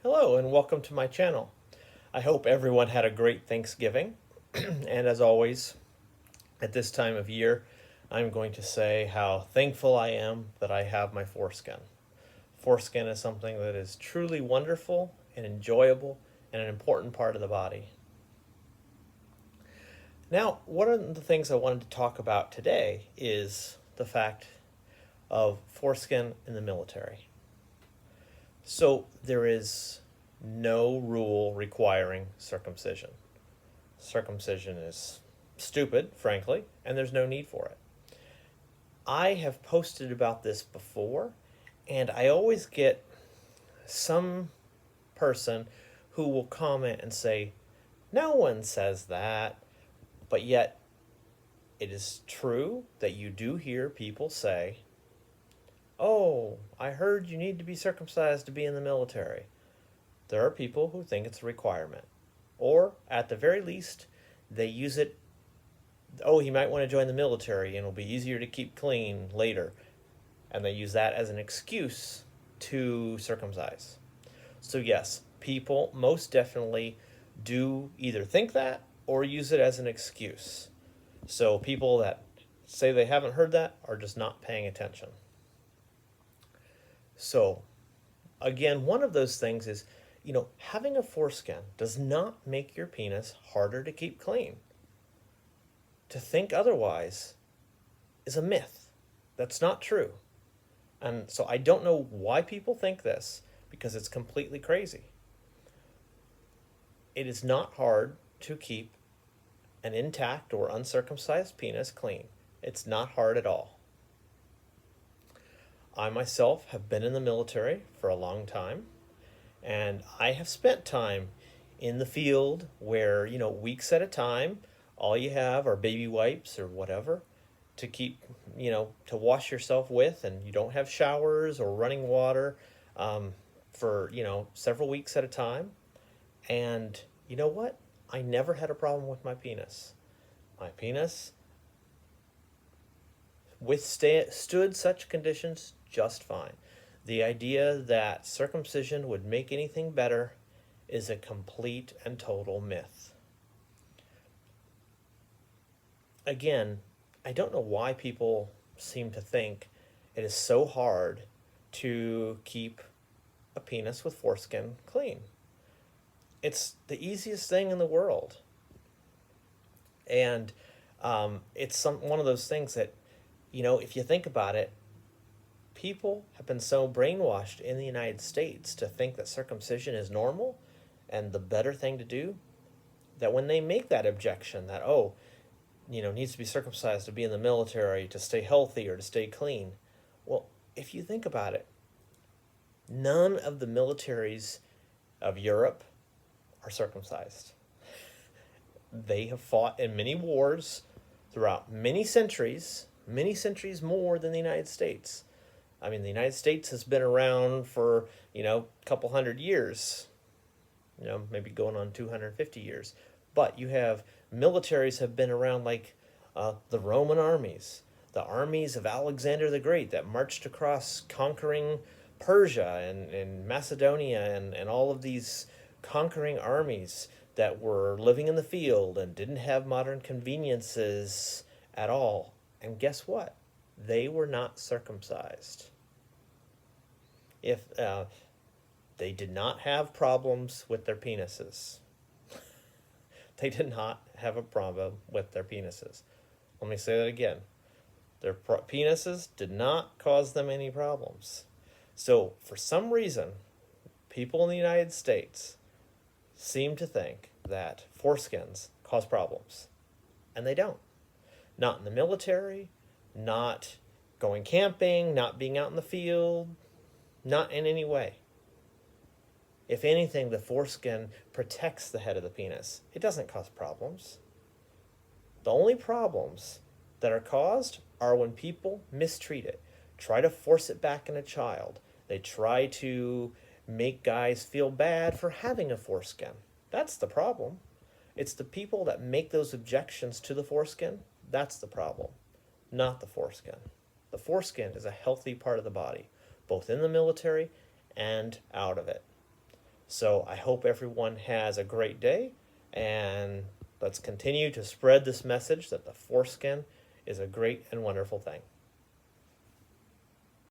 Hello and welcome to my channel. I hope everyone had a great Thanksgiving. And as always, at this time of year, I'm going to say how thankful I am that I have my foreskin. Foreskin is something that is truly wonderful and enjoyable and an important part of the body. Now, one of the things I wanted to talk about today is the fact of foreskin in the military. So there is no rule requiring circumcision. Circumcision is stupid, frankly, and there's no need for it. I have posted about this before, and I always get some person who will comment and say, no one says that, but yet it is true that you do hear people say, oh, I heard you need to be circumcised to be in the military. There are people who think it's a requirement. Or, at the very least, they use it, oh, he might want to join the military and it'll be easier to keep clean later. And they use that as an excuse to circumcise. So yes, people most definitely do either think that or use it as an excuse. So people that say they haven't heard that are just not paying attention. So, again, one of those things is, having a foreskin does not make your penis harder to keep clean. To think otherwise is a myth. That's not true. And so I don't know why people think this, because it's completely crazy. It is not hard to keep an intact or uncircumcised penis clean. It's not hard at all. I myself have been in the military for a long time, and I have spent time in the field where, weeks at a time, all you have are baby wipes or whatever to keep, to wash yourself with, and you don't have showers or running water for, several weeks at a time. And you know what? I never had a problem with my penis. My penis withstood such conditions just fine. The idea that circumcision would make anything better is a complete and total myth. Again, I don't know why people seem to think it is so hard to keep a penis with foreskin clean. It's the easiest thing in the world. And it's one of those things that, if you think about it, people have been so brainwashed in the United States to think that circumcision is normal and the better thing to do, that when they make that objection that, needs to be circumcised to be in the military, to stay healthy or to stay clean, well, if you think about it, none of the militaries of Europe are circumcised. They have fought in many wars throughout many centuries more than the United States. I mean, the United States has been around for, a couple hundred years, maybe going on 250 years. But you have militaries have been around like the Roman armies, the armies of Alexander the Great that marched across conquering Persia and Macedonia and all of these conquering armies that were living in the field and didn't have modern conveniences at all. And guess what? They were not circumcised. If they did not have problems with their penises. They did not have a problem with their penises. Let me say that again. Their penises did not cause them any problems. So, for some reason, people in the United States seem to think that foreskins cause problems. And they don't. Not in the military, not going camping, not being out in the field, not in any way. If anything, the foreskin protects the head of the penis. It doesn't cause problems. The only problems that are caused are when people mistreat it, try to force it back in a child. They try to make guys feel bad for having a foreskin. That's the problem. It's the people that make those objections to the foreskin. That's the problem, not the foreskin. The foreskin is a healthy part of the body, both in the military and out of it. So I hope everyone has a great day, and let's continue to spread this message that the foreskin is a great and wonderful thing.